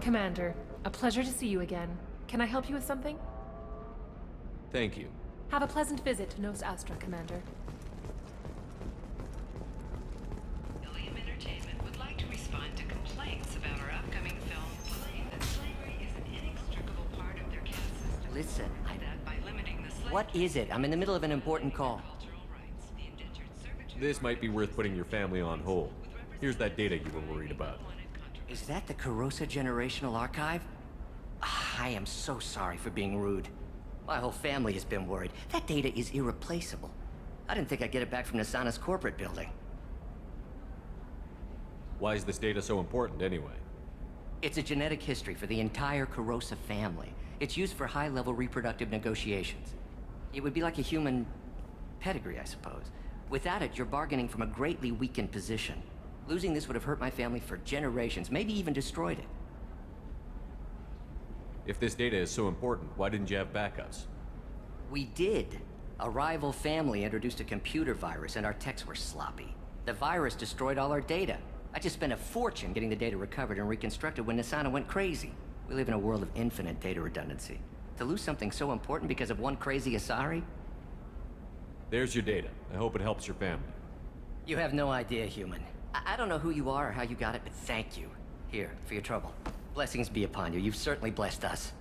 Commander, a pleasure to see you again. Can I help you with something? Thank you. Have a pleasant visit to Nos Astra, Commander. William Entertainment would like to respond to complaints about our upcoming film, claiming that slavery is an inextricable part of their caste system. Listen, That by limiting the slave what is it? I'm in the middle of an important call. cultural rights, the indentured servitude This might be worth putting your family on hold. Here's that data you were worried about. Is that the Carosa Generational Archive? I am so sorry for being rude. My whole family has been worried. That data is irreplaceable. I didn't think I'd get it back from Nasana's corporate building. Why is this data so important anyway? It's a genetic history for the entire Carosa family. It's used for high-level reproductive negotiations. It would be like a human pedigree, I suppose. Without it, you're bargaining from a greatly weakened position. Losing this would have hurt my family for generations, maybe even destroyed it. If this data is so important, why didn't you have backups? We did. A rival family introduced a computer virus and our techs were sloppy. The virus destroyed all our data. I just spent a fortune getting the data recovered and reconstructed when Nasana went crazy. We live in a world of infinite data redundancy. To lose something so important because of one crazy Asari? There's your data. I hope it helps your family. You have no idea, human. I don't know who you are or how you got it, but thank you. Here, for your trouble. Blessings be upon you. You've certainly blessed us.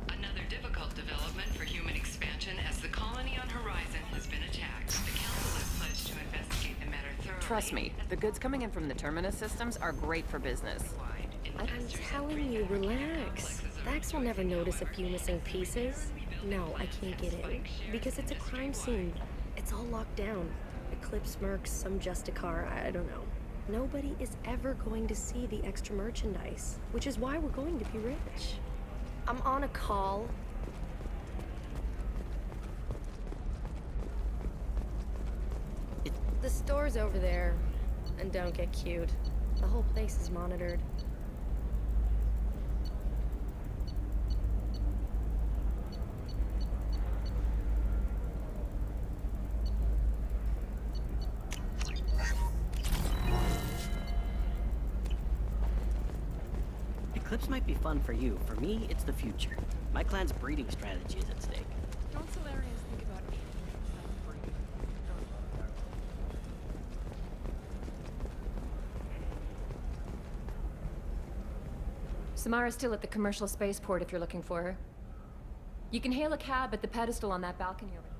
Another difficult development for human expansion as the colony on Horizon has been attacked. The Council has pledged to investigate the matter thoroughly. Trust me, the goods coming in from the Terminus systems are great for business. I'm telling you, relax. Vax will never notice a few missing pieces. No, I can't get in. Because it's a crime scene. It's all locked down. Eclipse mercs, some Justicar, I don't know. Nobody is ever going to see the extra merchandise, which is why we're going to be rich. I'm on a call. The store's over there. And don't get cute. The whole place is monitored. Eclipse might be fun for you. For me, it's the future. My clan's breeding strategy is at stake. Don't Solarians think about anything except breeding? Samara's still at the commercial spaceport if you're looking for her. You can hail a cab at the pedestal on that balcony over there.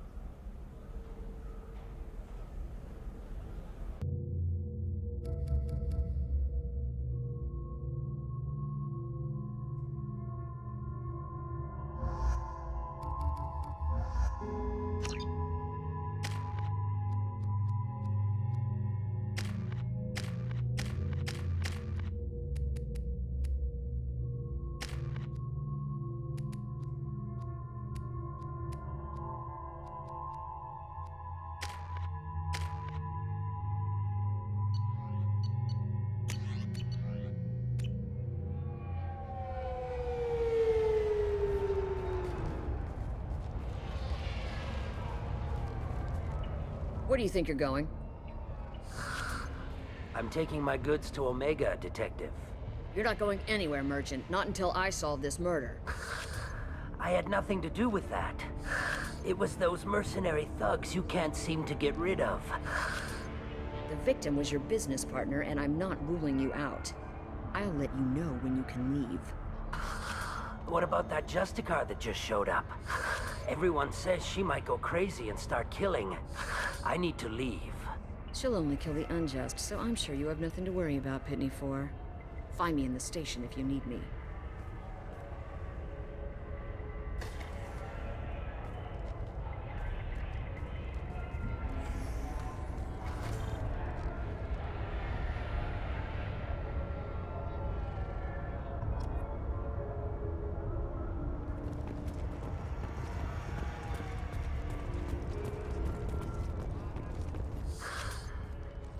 Where do you think you're going? I'm taking my goods to Omega, Detective. You're not going anywhere, Merchant. Not until I solve this murder. I had nothing to do with that. It was those mercenary thugs you can't seem to get rid of. The victim was your business partner, and I'm not ruling you out. I'll let you know when you can leave. What about that Justicar that just showed up? Everyone says she might go crazy and start killing. I need to leave. She'll only kill the unjust, so I'm sure you have nothing to worry about, Pitney 4. Find me in the station if you need me.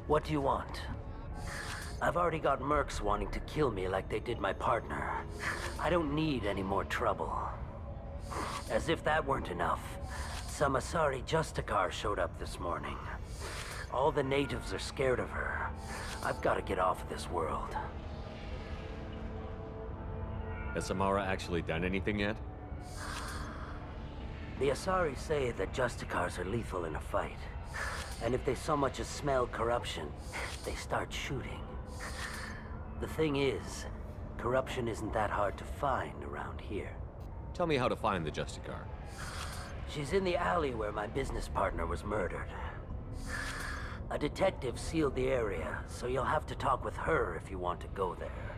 What do you want? I've already got mercs wanting to kill me like they did my partner. I don't need any more trouble. As if that weren't enough, some Asari Justicar showed up this morning. All the natives are scared of her. I've got to get off of this world. Has Samara actually done anything yet? The Asari say that Justicars are lethal in a fight. And if they so much as smell corruption, they start shooting. The thing is, corruption isn't that hard to find around here. Tell me how to find the Justicar. She's in the alley where my business partner was murdered. A detective sealed the area, so you'll have to talk with her if you want to go there.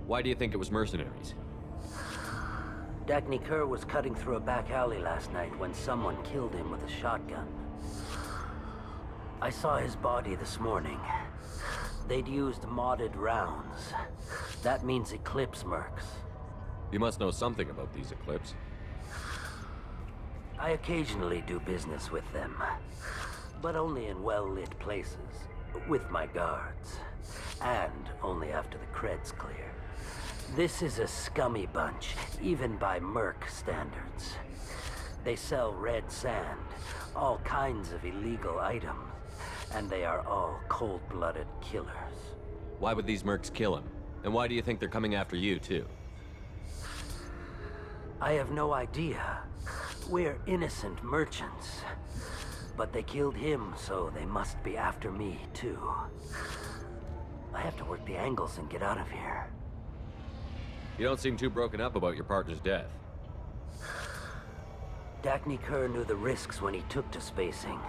Why do you think it was mercenaries? Dagny Kerr was cutting through a back alley last night when someone killed him with a shotgun. I saw his body this morning. They'd used modded rounds. That means Eclipse mercs. You must know something about these Eclipse. I occasionally do business with them, but only in well-lit places, with my guards, and only after the cred's clear. This is a scummy bunch, even by merc standards. They sell red sand, all kinds of illegal items, and they are all cold-blooded killers. Why would these mercs kill him? And why do you think they're coming after you, too? I have no idea. We're innocent merchants. But they killed him, so they must be after me, too. I have to work the angles and get out of here. You don't seem too broken up about your partner's death. Dagny Kerr knew the risks when he took to spacing.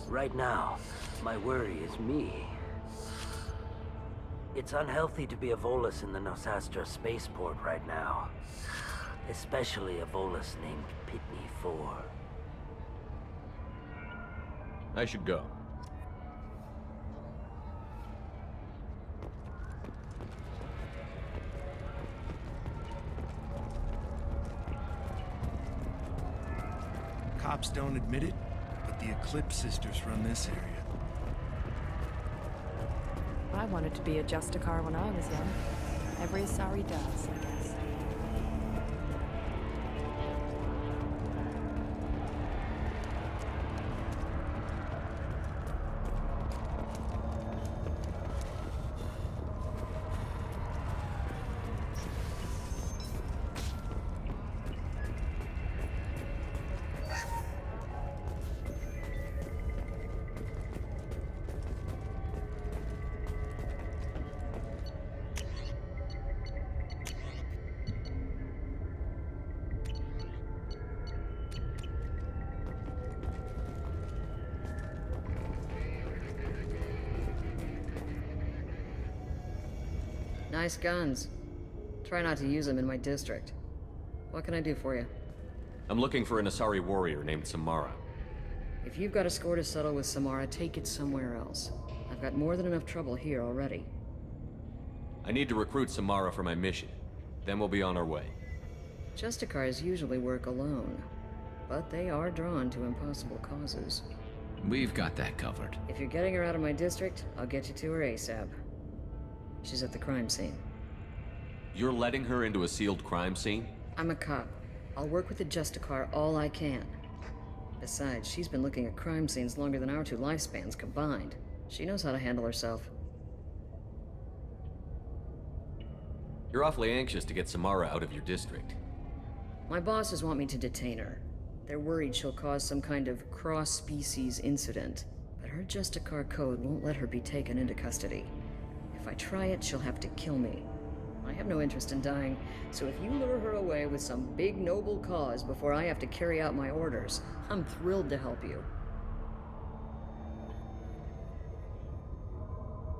Right now, my worry is me. It's unhealthy to be a Volus in the Nosastra spaceport right now. Especially a Volus named Pitney 4. I should go. Cops don't admit it, but the Eclipse sisters run this area. I wanted to be a Justicar when I was young. Every Asari does, I guess. Nice guns. Try not to use them in my district. What can I do for you? I'm looking for an Asari warrior named Samara. If you've got a score to settle with Samara, take it somewhere else. I've got more than enough trouble here already. I need to recruit Samara for my mission. Then we'll be on our way. Justicars usually work alone, but they are drawn to impossible causes. We've got that covered. If you're getting her out of my district, I'll get you to her ASAP. She's at the crime scene. You're letting her into a sealed crime scene? I'm a cop. I'll work with the Justicar all I can. Besides, she's been looking at crime scenes longer than our two lifespans combined. She knows how to handle herself. You're awfully anxious to get Samara out of your district. My bosses want me to detain her. They're worried she'll cause some kind of cross-species incident, but her Justicar code won't let her be taken into custody. If I try it, she'll have to kill me. I have no interest in dying, so if you lure her away with some big noble cause before I have to carry out my orders, I'm thrilled to help you.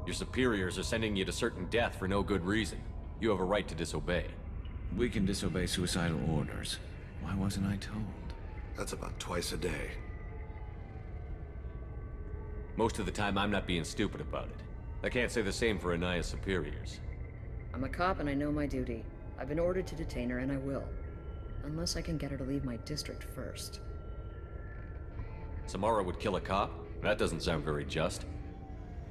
Your superiors are sending you to certain death for no good reason. You have a right to disobey. We can disobey suicidal orders. Why wasn't I told? That's about twice a day. Most of the time, I'm not being stupid about it. I can't say the same for Anaya's superiors. I'm a cop and I know my duty. I've been ordered to detain her and I will. Unless I can get her to leave my district first. Samara would kill a cop? That doesn't sound very just.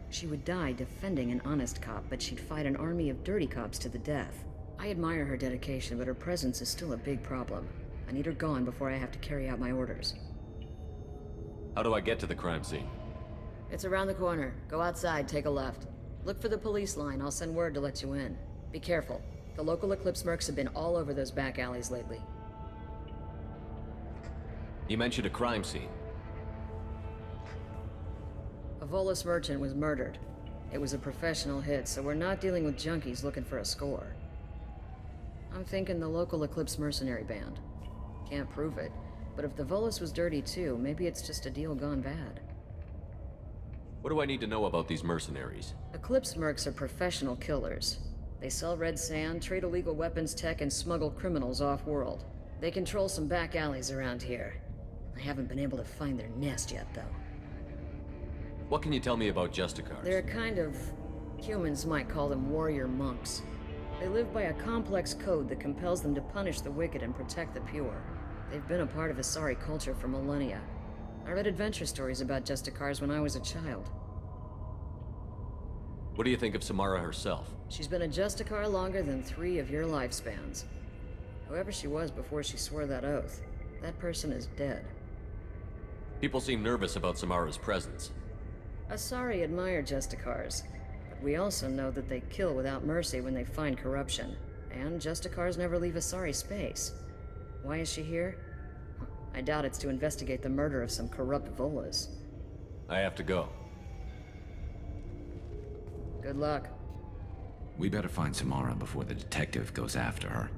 She would die defending an honest cop, but she'd fight an army of dirty cops to the death. I admire her dedication, but her presence is still a big problem. I need her gone before I have to carry out my orders. How do I get to the crime scene? It's around the corner. Go outside, take a left. Look for the police line. I'll send word to let you in. Be careful. The local Eclipse mercs have been all over those back alleys lately. You mentioned a crime scene. A Volus merchant was murdered. It was a professional hit, so we're not dealing with junkies looking for a score. I'm thinking the local Eclipse mercenary band. Can't prove it, but if the Volus was dirty too, maybe it's just a deal gone bad. What do I need to know about these mercenaries? Eclipse mercs are professional killers. They sell red sand, trade illegal weapons tech, and smuggle criminals off-world. They control some back alleys around here. I haven't been able to find their nest yet, though. What can you tell me about Justicars? They're kind of... humans might call them warrior monks. They live by a complex code that compels them to punish the wicked and protect the pure. They've been a part of Asari culture for millennia. I read adventure stories about Justicars when I was a child. What do you think of Samara herself? She's been a Justicar longer than 3 of your lifespans. Whoever she was before she swore that oath, that person is dead. People seem nervous about Samara's presence. Asari admire Justicars, but we also know that they kill without mercy when they find corruption. And Justicars never leave Asari space. Why is she here? I doubt it's to investigate the murder of some corrupt Volas. I have to go. Good luck. We better find Samara before the detective goes after her.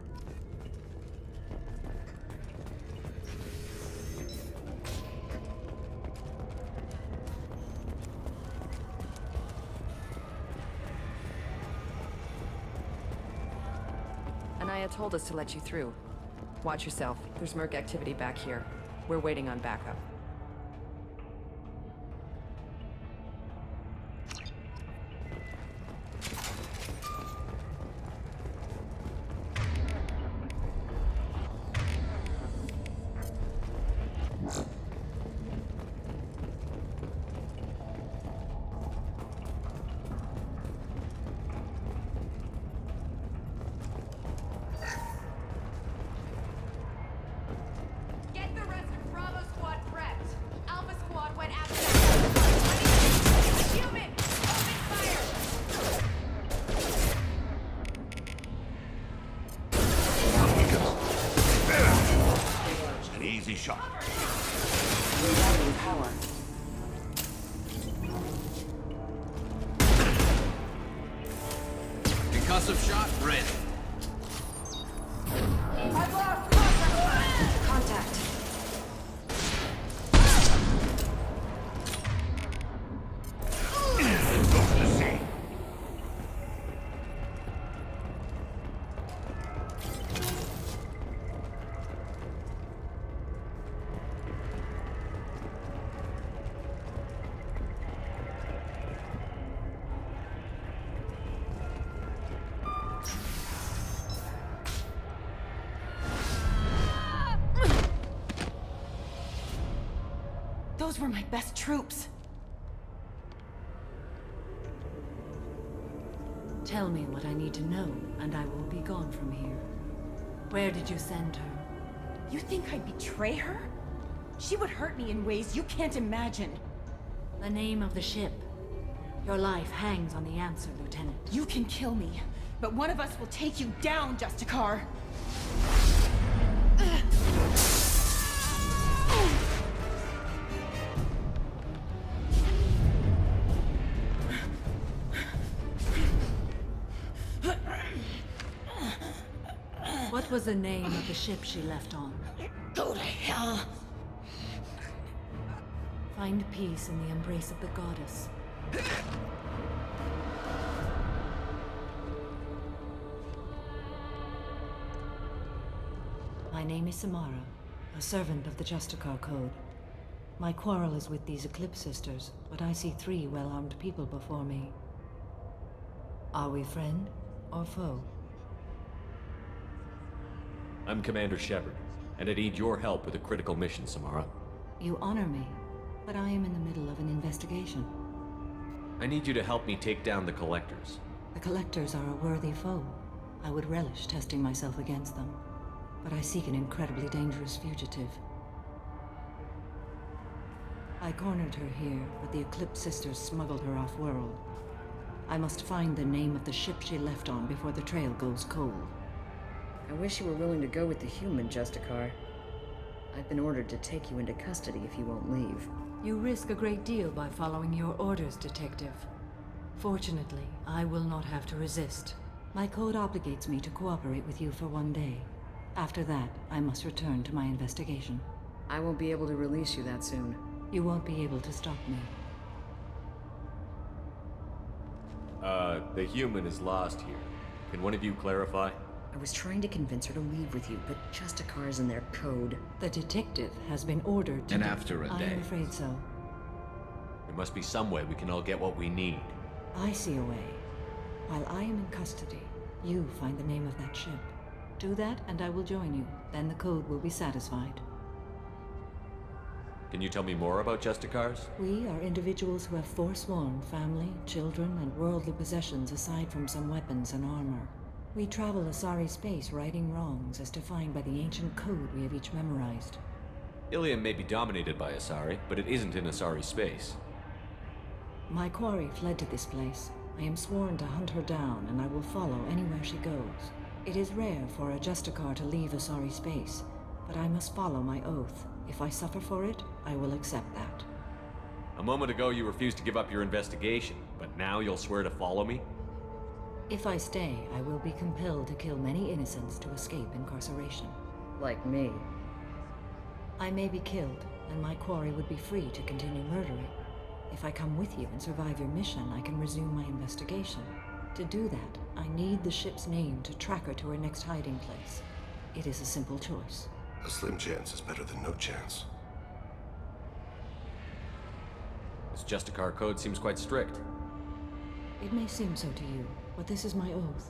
Anaya told us to let you through. Watch yourself. There's merc activity back here. We're waiting on backup. Get the rest of Bravo Squad prepped. Alpha Squad went after them. Human! Open fire! An easy shot. Power. Concussive shot, ready. I've lost contact! Those were my best troops. Tell me what I need to know, and I will be gone from here. Where did you send her? You think I'd betray her? She would hurt me in ways you can't imagine. The name of the ship. Your life hangs on the answer, Lieutenant. You can kill me, but one of us will take you down, Justicar. What was the name of the ship she left on? Go to hell. Find peace in the embrace of the goddess. My name is Samara, a servant of the Justicar Code. My quarrel is with these Eclipse Sisters, but I see 3 well-armed people before me. Are we friend or foe? I'm Commander Shepard, and I need your help with a critical mission, Samara. You honor me, but I am in the middle of an investigation. I need you to help me take down the Collectors. The Collectors are a worthy foe. I would relish testing myself against them, but I seek an incredibly dangerous fugitive. I cornered her here, but the Eclipse Sisters smuggled her off-world. I must find the name of the ship she left on before the trail goes cold. I wish you were willing to go with the human, Justicar. I've been ordered to take you into custody if you won't leave. You risk a great deal by following your orders, Detective. Fortunately, I will not have to resist. My code obligates me to cooperate with you for 1 day. After that, I must return to my investigation. I won't be able to release you that soon. You won't be able to stop me. The human is lost here. Can one of you clarify? I was trying to convince her to leave with you, but Justicar's in their code. The detective has been ordered to... And after a day. I'm afraid so. There must be some way we can all get what we need. I see a way. While I am in custody, you find the name of that ship. Do that, and I will join you. Then the code will be satisfied. Can you tell me more about Justicars? We are individuals who have forsworn family, children, and worldly possessions aside from some weapons and armor. We travel Asari space righting wrongs as defined by the ancient code we have each memorized. Ilium may be dominated by Asari, but it isn't in Asari space. My quarry fled to this place. I am sworn to hunt her down, and I will follow anywhere she goes. It is rare for a Justicar to leave Asari space, but I must follow my oath. If I suffer for it, I will accept that. A moment ago you refused to give up your investigation, but now you'll swear to follow me? If I stay, I will be compelled to kill many innocents to escape incarceration. Like me. I may be killed, and my quarry would be free to continue murdering. If I come with you and survive your mission, I can resume my investigation. To do that, I need the ship's name to track her to her next hiding place. It is a simple choice. A slim chance is better than no chance. This Justicar code seems quite strict. It may seem so to you, but this is my oath.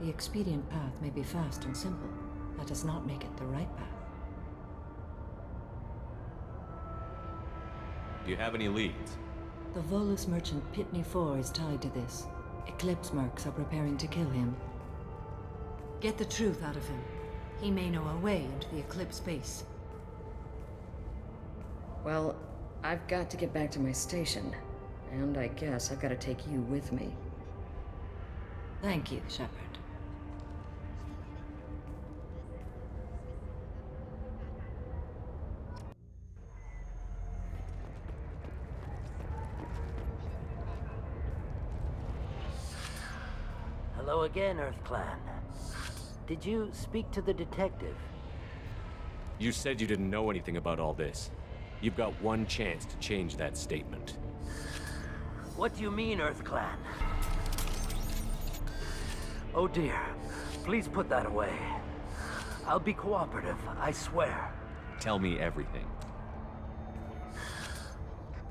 The expedient path may be fast and simple. That does not make it the right path. Do you have any leads? The Volus merchant Pitney 4 is tied to this. Eclipse mercs are preparing to kill him. Get the truth out of him. He may know a way into the Eclipse base. Well, I've got to get back to my station. And I guess I've got to take you with me. Thank you, Shepard. Hello again, Earth Clan. Did you speak to the detective? You said you didn't know anything about all this. You've got one chance to change that statement. What do you mean, Earth Clan? Oh dear. Please put that away. I'll be cooperative, I swear. Tell me everything.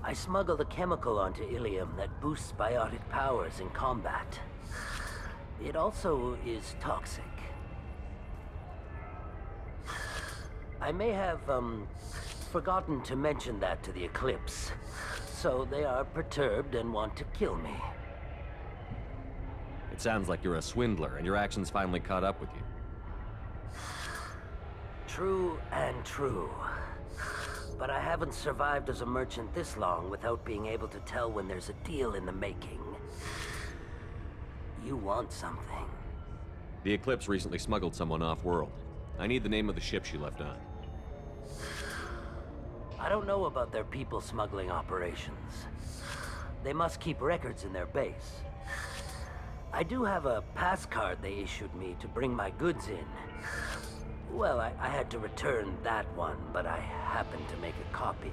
I smuggled a chemical onto Ilium that boosts biotic powers in combat. It also is toxic. I may have, forgotten to mention that to the Eclipse. So they are perturbed and want to kill me. It sounds like you're a swindler, and your actions finally caught up with you. True and true. But I haven't survived as a merchant this long without being able to tell when there's a deal in the making. You want something. The Eclipse recently smuggled someone off-world. I need the name of the ship she left on. I don't know about their people smuggling operations. They must keep records in their base. I do have a pass card they issued me to bring my goods in. Well, I had to return that one, but I happened to make a copy.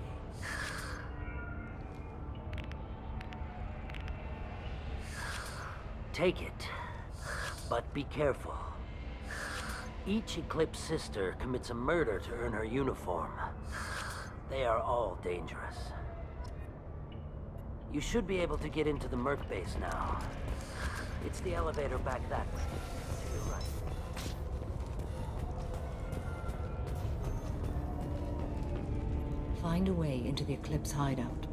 Take it, but be careful. Each Eclipse sister commits a murder to earn her uniform. They are all dangerous. You should be able to get into the Merc base now. It's the elevator back that way, to your right. Find a way into the Eclipse hideout.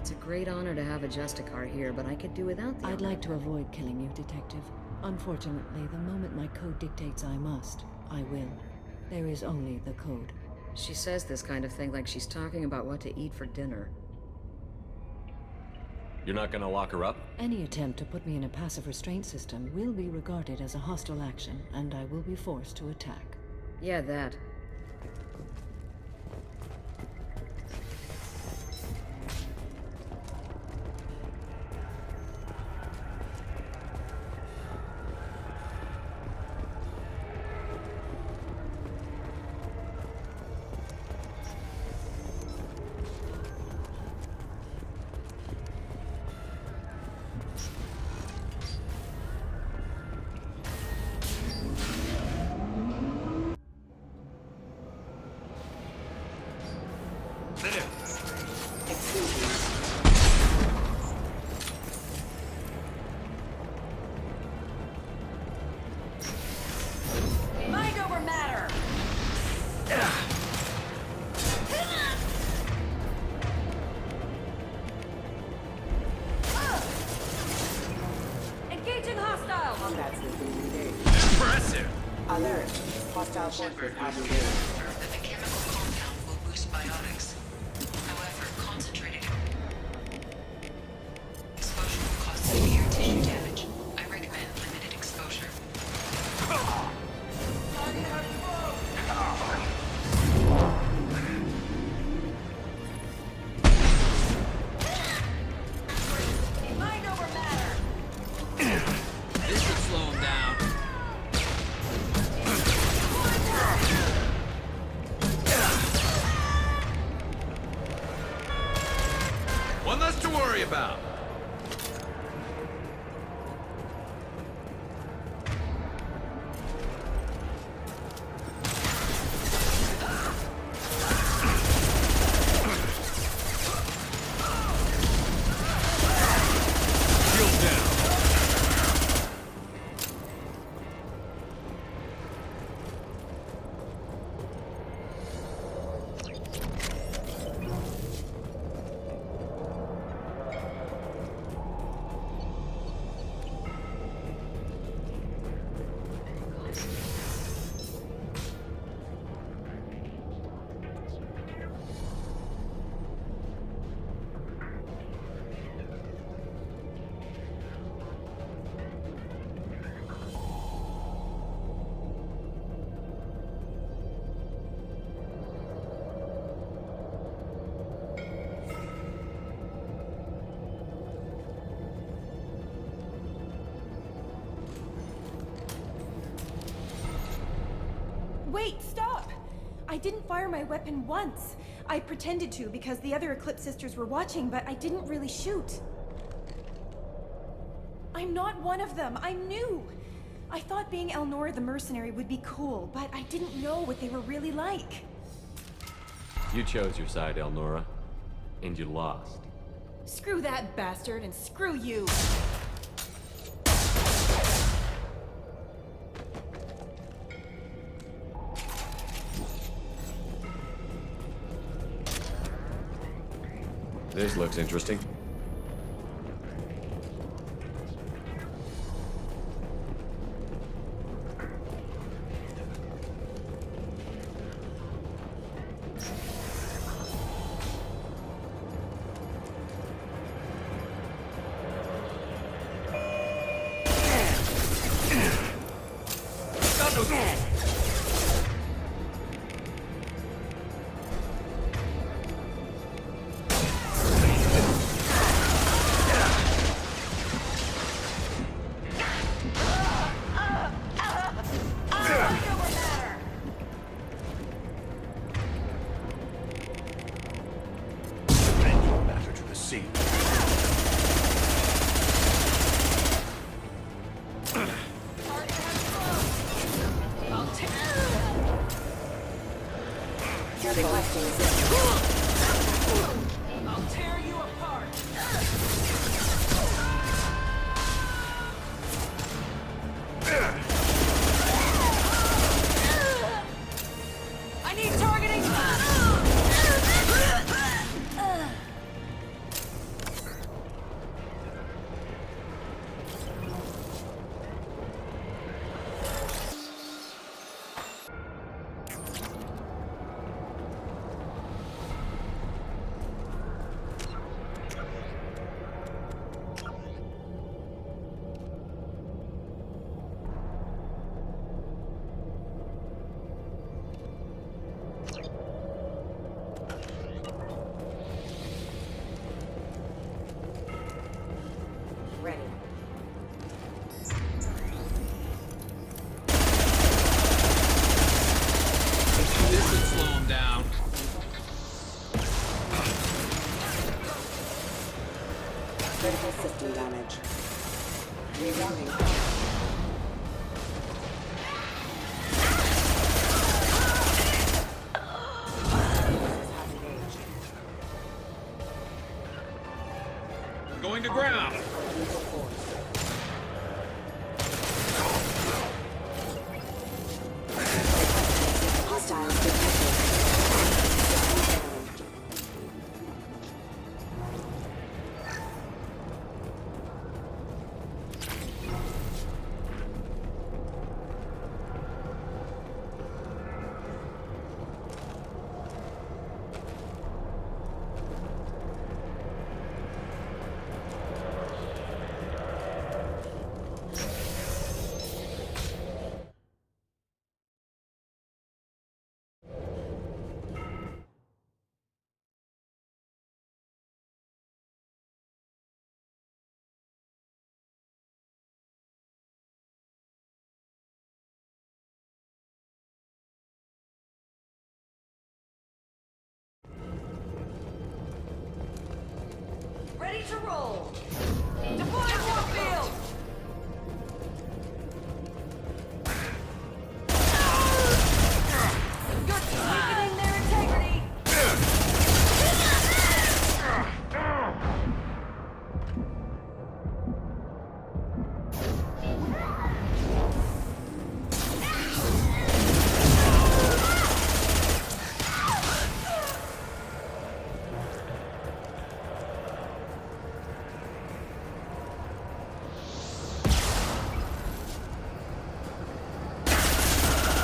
It's a great honor to have a Justicar here, but I could do without the I'd like to avoid killing you, Detective. Unfortunately, the moment my code dictates I must, I will. There is only the code. She says this kind of thing like she's talking about what to eat for dinner. You're not gonna lock her up? Any attempt to put me in a passive restraint system will be regarded as a hostile action, and I will be forced to attack. Yeah, that. Mind over matter! Engaging hostile! Combat system engaged. Impressive! Alert. Hostile forces have engaged. That the chemical compound will boost biotics. However, concentrated exposure will cause severe tissue damage. I recommend limited exposure. Mind over matter! This should slow him down. One less to worry about. Shield down. Wait, stop! I didn't fire my weapon once. I pretended to because the other Eclipse sisters were watching, but I didn't really shoot. I'm not one of them. I'm new. I thought being Elnora the mercenary would be cool, but I didn't know what they were really like. You chose your side, Elnora, and you lost. Screw that bastard and screw you! This looks interesting. Matter to the sea. I'll tear you apart! I need targeting! Critical system damage. Rerouting. Going to ground. Hostiles detected. Ready to roll! Deploy warfield! You're weakening their integrity!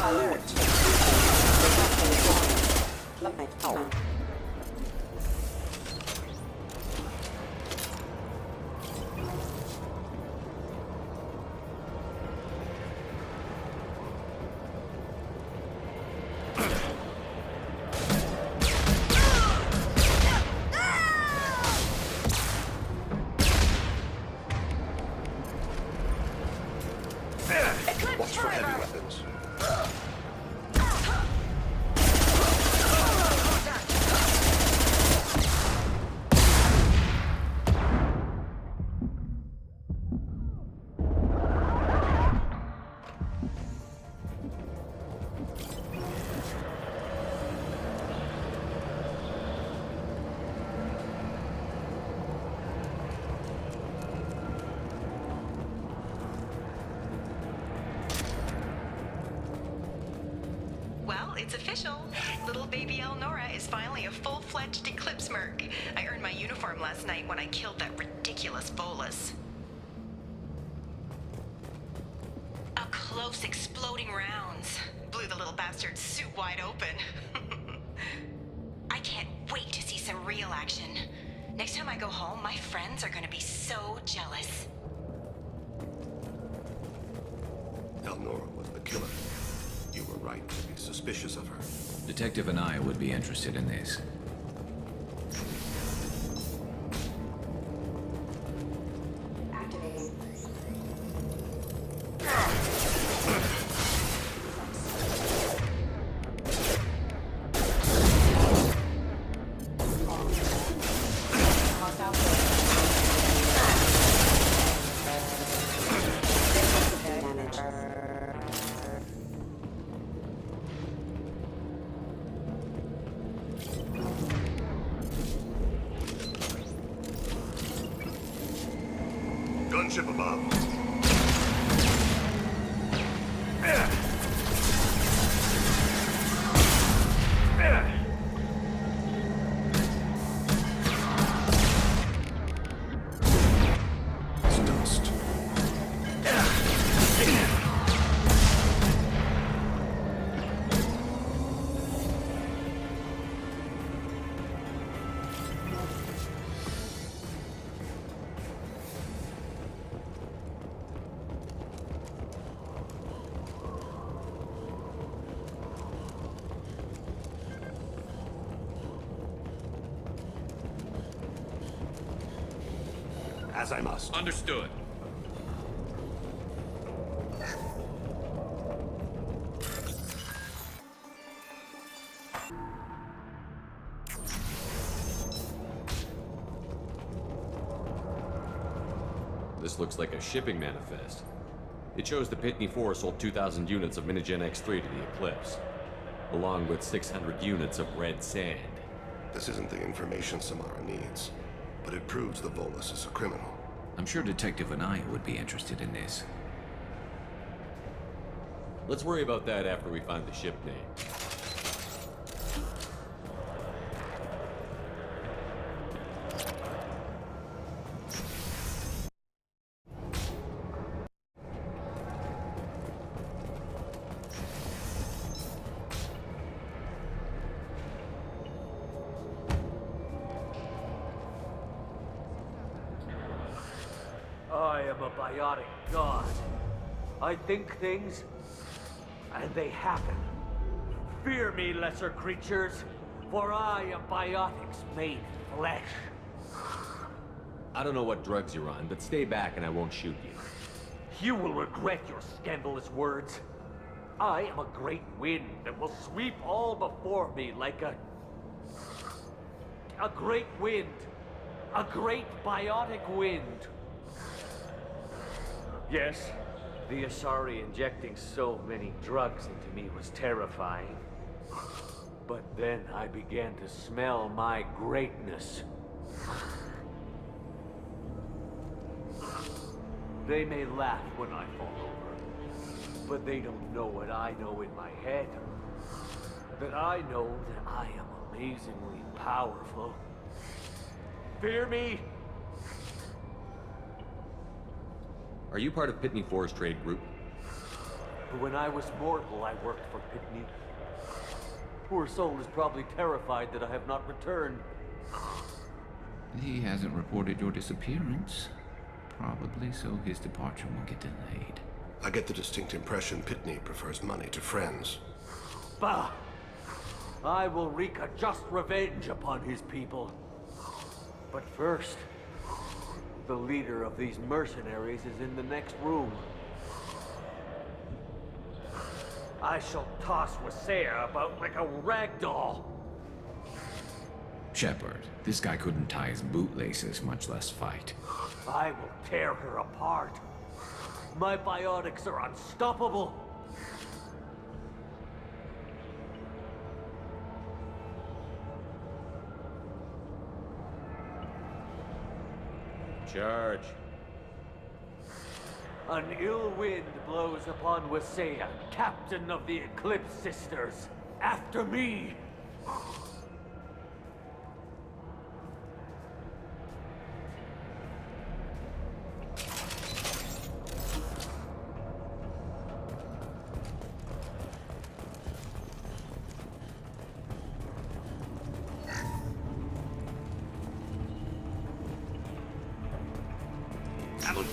Alert. Oh. Watch for heavy weapons. Well, it's official. Little baby Elnora is finally a full-fledged Eclipse Merc. I earned my uniform last night when I killed that ridiculous bolus. Up close, exploding rounds. Blew the little bastard's suit wide open. I can't wait to see some real action. Next time I go home, my friends are gonna be so jealous. Elnora was the killer. You were right to be suspicious of her. Detective and I would be interested in this. Activating. Gunship above. It's dust. As I must. Understood. This looks like a shipping manifest. It shows the Pitney 4 sold 2,000 units of Minigen X3 to the Eclipse, along with 600 units of red sand. This isn't the information Samara needs, but it proves the Volus is a criminal. I'm sure Detective Anaya would be interested in this. Let's worry about that after we find the ship name. I am a biotic god. I think things, and they happen. Fear me, lesser creatures, for I am biotics made flesh. I don't know what drugs you're on, but stay back and I won't shoot you. You will regret your scandalous words. I am a great wind that will sweep all before me like a great wind. A great biotic wind. Yes, the Asari injecting so many drugs into me was terrifying. But then I began to smell my greatness. They may laugh when I fall over, but they don't know what I know in my head. That I know that I am amazingly powerful. Fear me? Are you part of Pitney 4's trade group? When I was mortal, I worked for Pitney. Poor soul is probably terrified that I have not returned. He hasn't reported your disappearance. Probably so his departure won't get delayed. I get the distinct impression Pitney prefers money to friends. Bah! I will wreak a just revenge upon his people. But first, the leader of these mercenaries is in the next room. I shall toss Wasea about like a rag doll. Shepard, this guy couldn't tie his bootlaces, much less fight. I will tear her apart. My biotics are unstoppable. Charge. An ill wind blows upon Wasea, captain of the Eclipse Sisters. After me!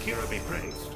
Kira be praised.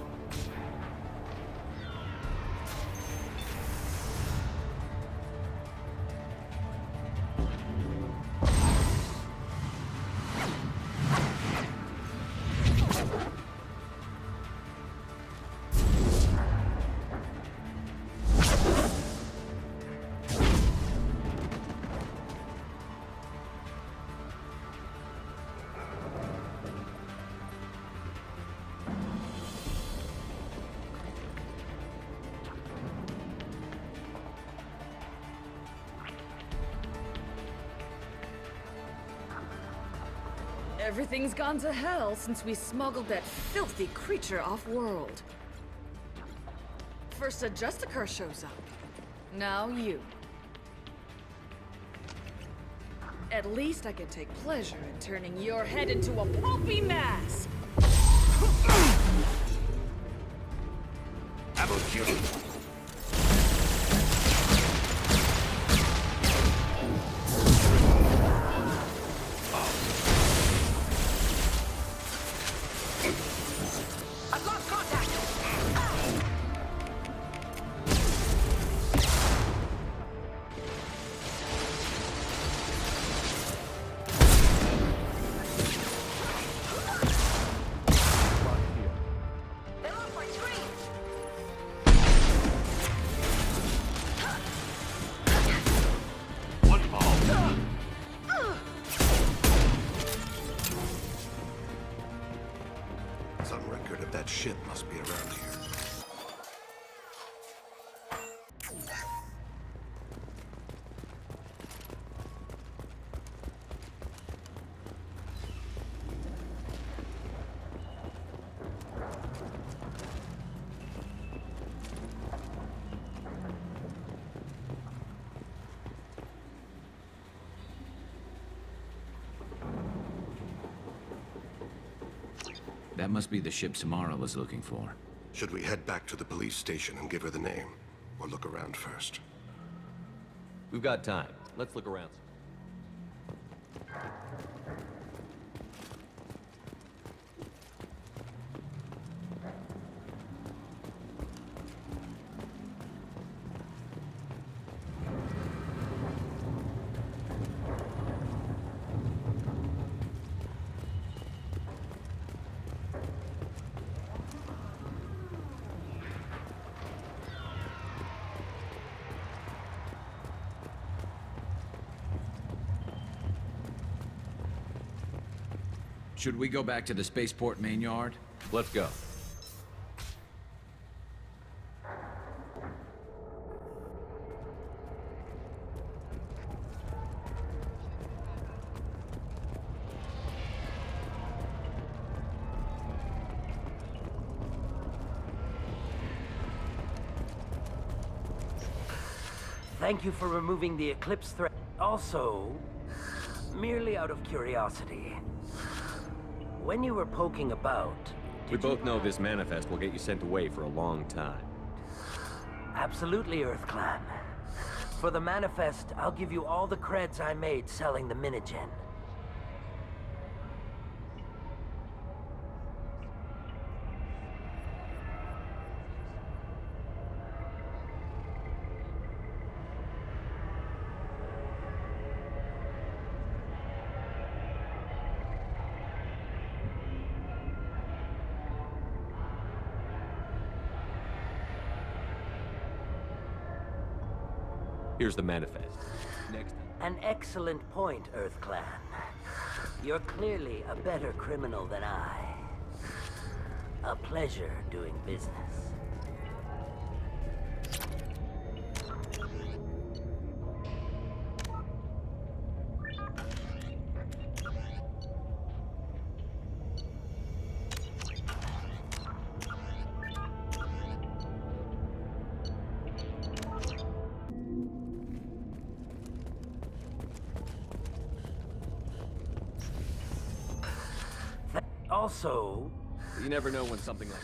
Everything's gone to hell since we smuggled that filthy creature off-world. First a Justicar shows up. Now you. At least I can take pleasure in turning your head into a pulpy mass! Some record of that ship must be around here. That must be the ship Samara was looking for. Should we head back to the police station and give her the name? Or look around first? We've got time. Let's look around. Should we go back to the spaceport main yard? Let's go. Thank you for removing the Eclipse threat. Also, merely out of curiosity, when you were poking about... We both know this manifest will get you sent away for a long time. Absolutely, EarthClan. For the manifest, I'll give you all the creds I made selling the Minigen. Here's the manifest. Next. An excellent point, EarthClan. You're clearly a better criminal than I. A pleasure doing business. Also... You never know when something like...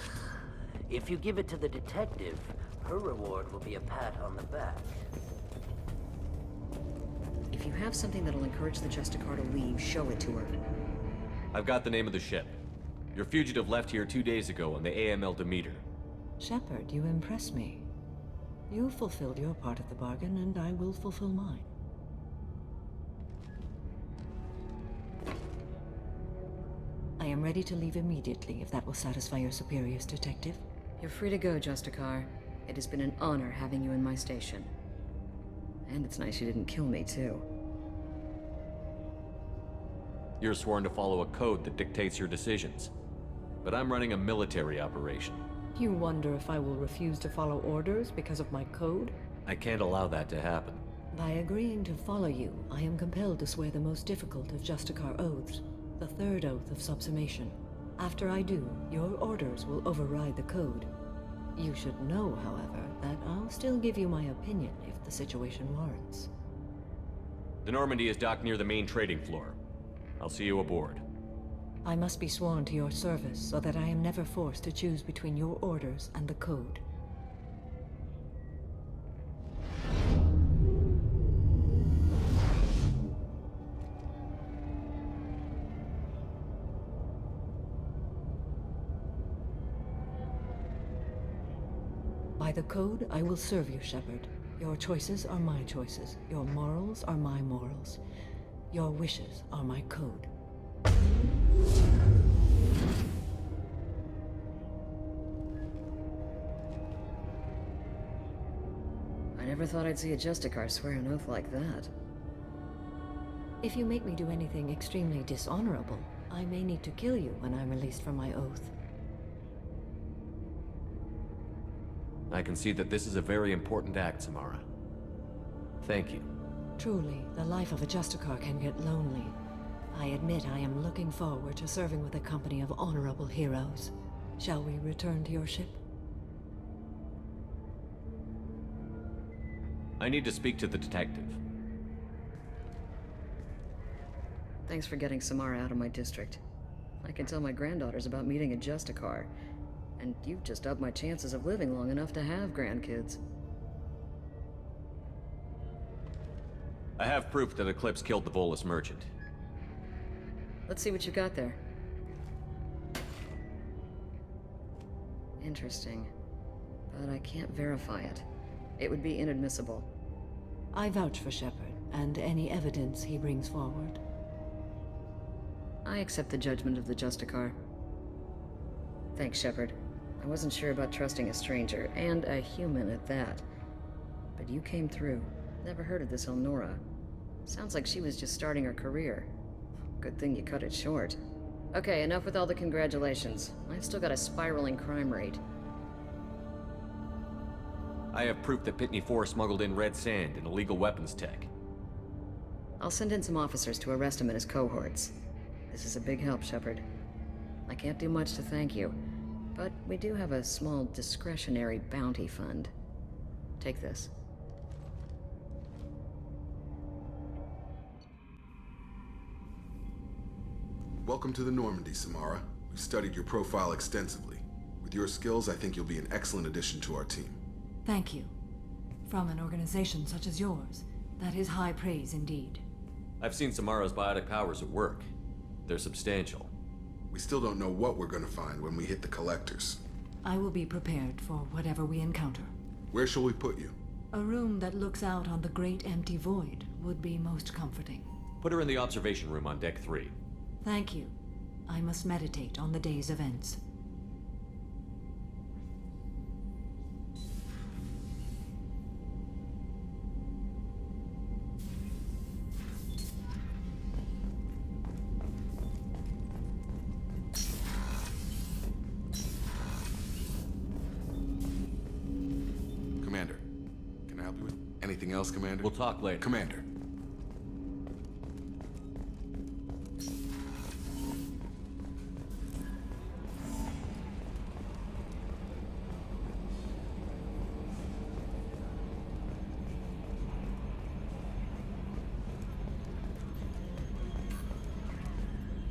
If you give it to the detective, her reward will be a pat on the back. If you have something that'll encourage the Justicar to leave, show it to her. I've got the name of the ship. Your fugitive left here 2 days ago on the AML Demeter. Shepard, you impress me. You fulfilled your part of the bargain, and I will fulfill mine. I am ready to leave immediately, if that will satisfy your superiors, Detective. You're free to go, Justicar. It has been an honor having you in my station. And it's nice you didn't kill me, too. You're sworn to follow a code that dictates your decisions. But I'm running a military operation. You wonder if I will refuse to follow orders because of my code? I can't allow that to happen. By agreeing to follow you, I am compelled to swear the most difficult of Justicar oaths. The third oath of subsumation. After I do, your orders will override the code. You should know, however, that I'll still give you my opinion if the situation warrants. The Normandy is docked near the main trading floor. I'll see you aboard. I must be sworn to your service so that I am never forced to choose between your orders and the code. By the code, I will serve you, Shepard. Your choices are my choices. Your morals are my morals. Your wishes are my code. I never thought I'd see a Justicar swear an oath like that. If you make me do anything extremely dishonorable, I may need to kill you when I'm released from my oath. I can see that this is a very important act, Samara. Thank you. Truly, the life of a Justicar can get lonely. I admit I am looking forward to serving with a company of honorable heroes. Shall we return to your ship? I need to speak to the detective. Thanks for getting Samara out of my district. I can tell my granddaughters about meeting a Justicar, and you've just upped my chances of living long enough to have grandkids. I have proof that Eclipse killed the Volus merchant. Let's see what you got there. Interesting. But I can't verify it. It would be inadmissible. I vouch for Shepard, and any evidence he brings forward. I accept the judgment of the Justicar. Thanks, Shepard. I wasn't sure about trusting a stranger, and a human at that. But you came through. Never heard of this Elnora. Sounds like she was just starting her career. Good thing you cut it short. Okay, enough with all the congratulations. I've still got a spiraling crime rate. I have proof that Pitney 4 smuggled in red sand and illegal weapons tech. I'll send in some officers to arrest him and his cohorts. This is a big help, Shepard. I can't do much to thank you, but we do have a small discretionary bounty fund. Take this. Welcome to the Normandy, Samara. We've studied your profile extensively. With your skills, I think you'll be an excellent addition to our team. Thank you. From an organization such as yours, that is high praise indeed. I've seen Samara's biotic powers at work. They're substantial. We still don't know what we're gonna find when we hit the collectors. I will be prepared for whatever we encounter. Where shall we put you? A room that looks out on the great empty void would be most comforting. Put her in the observation room on deck 3. Thank you. I must meditate on the day's events. Commander, can I help you with anything else, Commander? We'll talk later. Commander.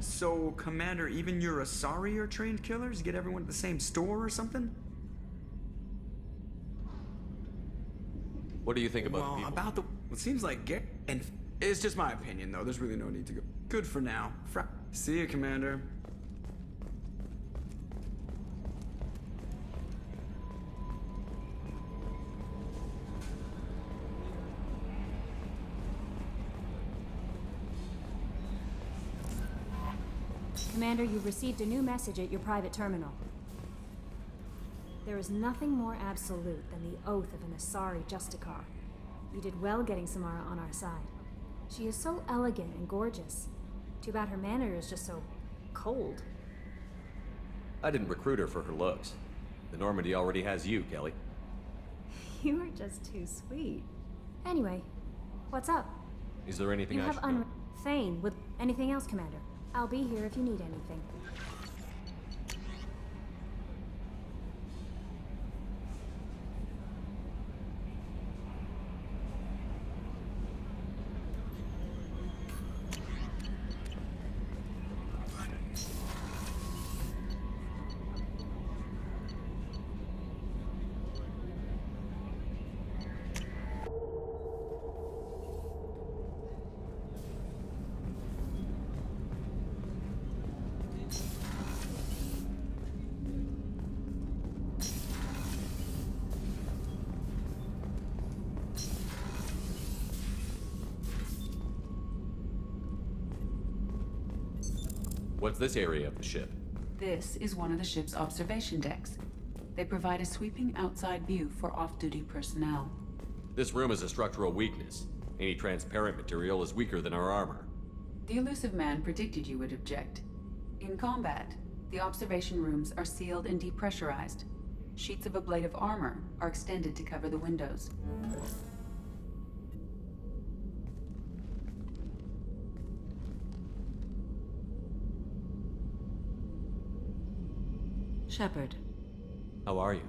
So, Commander, even your Asari are trained killers? Get everyone at the same store or something? What do you think about the Well, people? about the... It seems like... And it's just my opinion, though. There's really no need to go. Good for now. See you, Commander. Commander, you've received a new message at your private terminal. There is nothing more absolute than the oath of an Asari Justicar. You did well getting Samara on our side. She is so elegant and gorgeous. Too bad her manner is just so cold. I didn't recruit her for her looks. The Normandy already has you, Kelly. You are just too sweet. Anyway, what's up? Is there anything You I have should know? Thane with anything else, Commander? I'll be here if you need anything. What's this area of the ship? This is one of the ship's observation decks. They provide a sweeping outside view for off-duty personnel. This room is a structural weakness. Any transparent material is weaker than our armor. The elusive man predicted you would object. In combat, the observation rooms are sealed and depressurized. Sheets of ablative armor are extended to cover the windows. Shepard, How are you?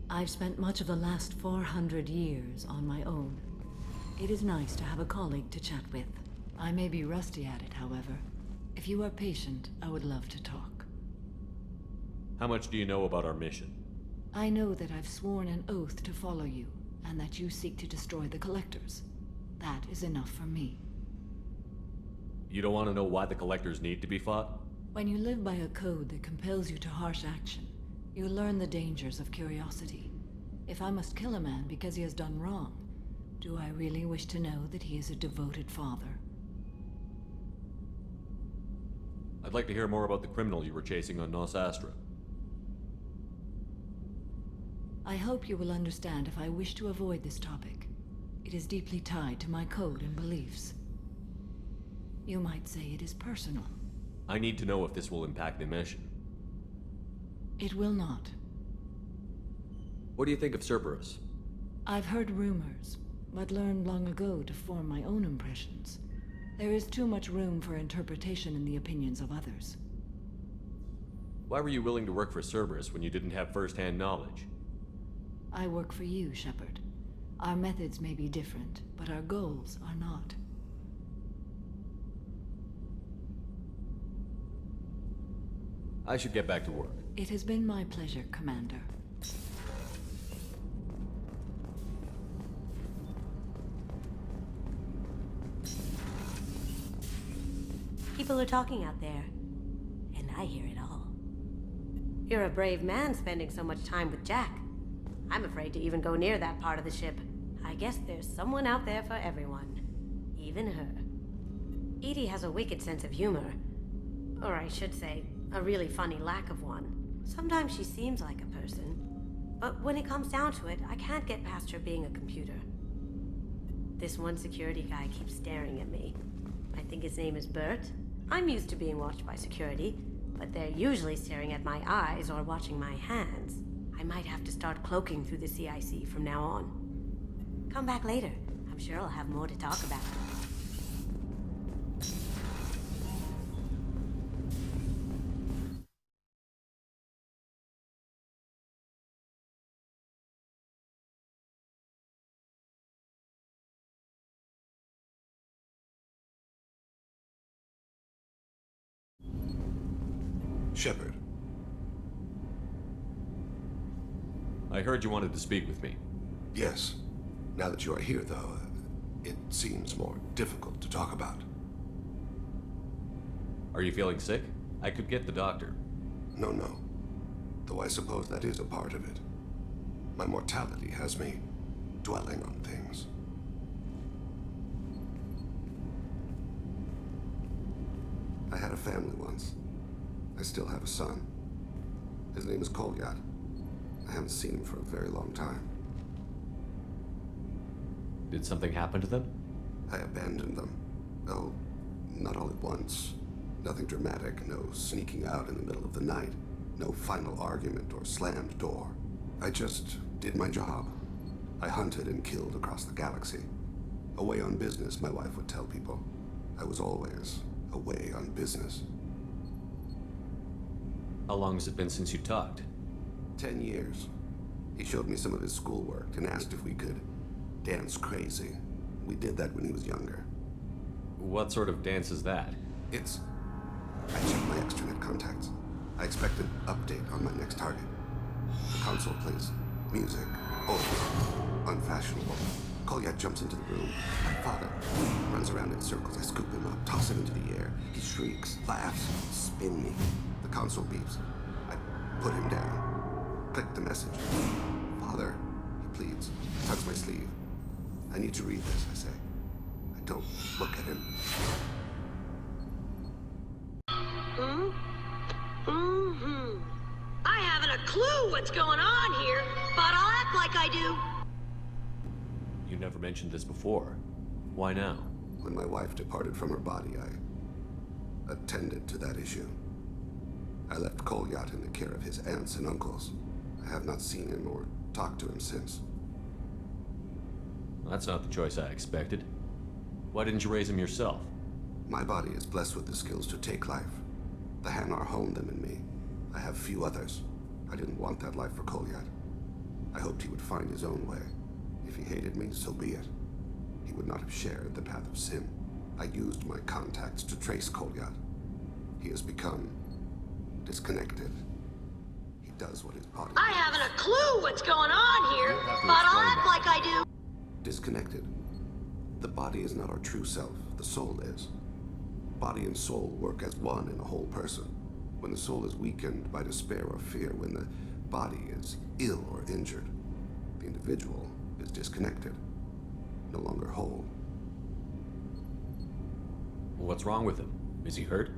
I've spent much of the last 400 years on my own. It is nice to have a colleague to chat with. I may be rusty at it, however. If you are patient, I would love to talk. How much do you know about our mission? I know that I've sworn an oath to follow you, and that you seek to destroy the Collectors. That is enough for me. You don't want to know why the Collectors need to be fought? When you live by a code that compels you to harsh action, you learn the dangers of curiosity. If I must kill a man because he has done wrong, do I really wish to know that he is a devoted father? I'd like to hear more about the criminal you were chasing on Nos Astra. I hope you will understand if I wish to avoid this topic. It is deeply tied to my code and beliefs. You might say it is personal. I need to know if this will impact the mission. It will not. What do you think of Cerberus? I've heard rumors, but learned long ago to form my own impressions. There is too much room for interpretation in the opinions of others. Why were you willing to work for Cerberus when you didn't have first-hand knowledge? I work for you, Shepard. Our methods may be different, but our goals are not. I should get back to work. It has been my pleasure, Commander. People are talking out there, and I hear it all. You're a brave man spending so much time with Jack. I'm afraid to even go near that part of the ship. I guess there's someone out there for everyone. Even her. Edie has a wicked sense of humor. Or I should say, a really funny lack of one. Sometimes she seems like a person. But when it comes down to it, I can't get past her being a computer. This one security guy keeps staring at me. I think his name is Bert. I'm used to being watched by security, but they're usually staring at my eyes or watching my hands. I might have to start cloaking through the CIC from now on. Come back later. I'm sure I'll have more to talk about. Shepard. I heard you wanted to speak with me. Yes. Now that you are here, though, it seems more difficult to talk about. Are you feeling sick? I could get the doctor. No. Though I suppose that is a part of it. My mortality has me dwelling on things. I had a family once. I still have a son. His name is Kolyat. I haven't seen him for a very long time. Did something happen to them? I abandoned them. Oh, not all at once. Nothing dramatic, no sneaking out in the middle of the night, no final argument or slammed door. I just did my job. I hunted and killed across the galaxy. Away on business, my wife would tell people. I was always away on business. How long has it been since you talked? 10 years. He showed me some of his schoolwork and asked if we could dance crazy. We did that when he was younger. What sort of dance is that? I checked my extranet contacts. I expect an update on my next target. The console plays music, old, unfashionable. Kolyat jumps into the room. My father runs around in circles. I scoop him up, toss him into the air. He shrieks, laughs, spin me. The console beeps. I put him down. Click the message. Father, he pleads, tugs my sleeve. I need to read this, I say. I don't look at him. I haven't a clue what's going on here, but I'll act like I do. You never mentioned this before. Why now? When my wife departed from her body, I attended to that issue. I left Kolyat in the care of his aunts and uncles. I have not seen him or talked to him since. Well, that's not the choice I expected. Why didn't you raise him yourself? My body is blessed with the skills to take life. The Hanar honed them in me. I have few others. I didn't want that life for Kolyat. I hoped he would find his own way. If he hated me, so be it. He would not have shared the path of sin. I used my contacts to trace Kolyat. He has become disconnected. He does what his body... I haven't a clue what's going on here, but I'll act like I do. Disconnected. The body is not our true self. The soul is. Body and soul work as one in a whole person. When the soul is weakened by despair or fear, when the body is ill or injured, the individual is disconnected, no longer whole. What's wrong with him? Is he hurt?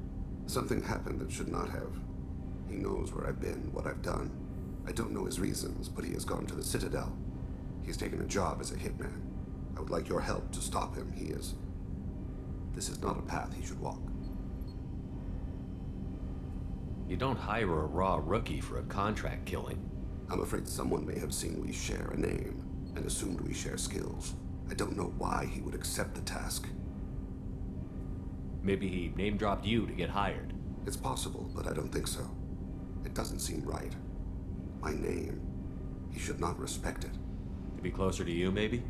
Something happened that should not have. He knows where I've been, what I've done. I don't know his reasons, but he has gone to the Citadel. He's taken a job as a hitman. I would like your help to stop him. This is not a path he should walk. You don't hire a raw rookie for a contract killing. I'm afraid someone may have seen we share a name and assumed we share skills. I don't know why he would accept the task. Maybe he name-dropped you to get hired. It's possible, but I don't think so. It doesn't seem right. My name. He should not respect it. To be closer to you, maybe?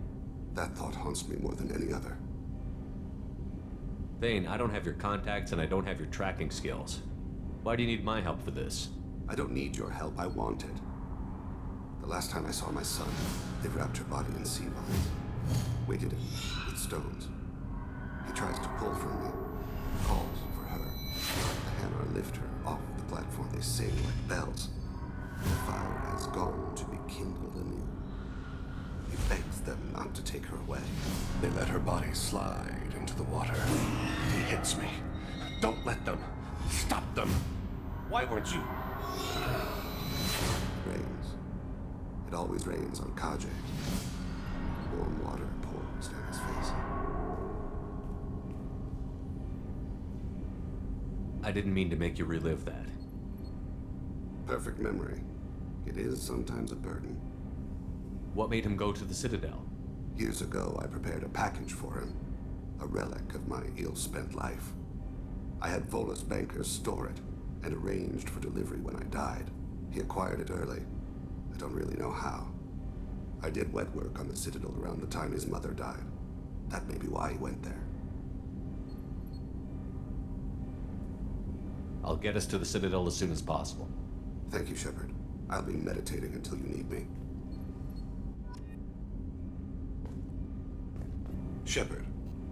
That thought haunts me more than any other. Thane, I don't have your contacts and I don't have your tracking skills. Why do you need my help for this? I don't need your help. I want it. The last time I saw my son, they wrapped her body in sea vines, weighted it with stones. He tries to pull from me, calls for her. The Hanar lift her off the platform. They sing like bells. The fire has gone to be kindled anew. He begs them not to take her away. They let her body slide into the water. He hits me. Don't let them. Stop them. Why weren't you? Rains. It always rains on Kajay. Warm water pours down his face. I didn't mean to make you relive that. Perfect memory. It is sometimes a burden. What made him go to the Citadel? Years ago, I prepared a package for him. A relic of my ill-spent life. I had Volus bankers store it, and arranged for delivery when I died. He acquired it early. I don't really know how. I did wet work on the Citadel around the time his mother died. That may be why he went there. I'll get us to the Citadel as soon as possible. Thank you, Shepard. I'll be meditating until you need me. Shepard,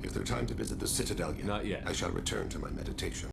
is there time to visit the Citadel yet? Not yet. I shall return to my meditation.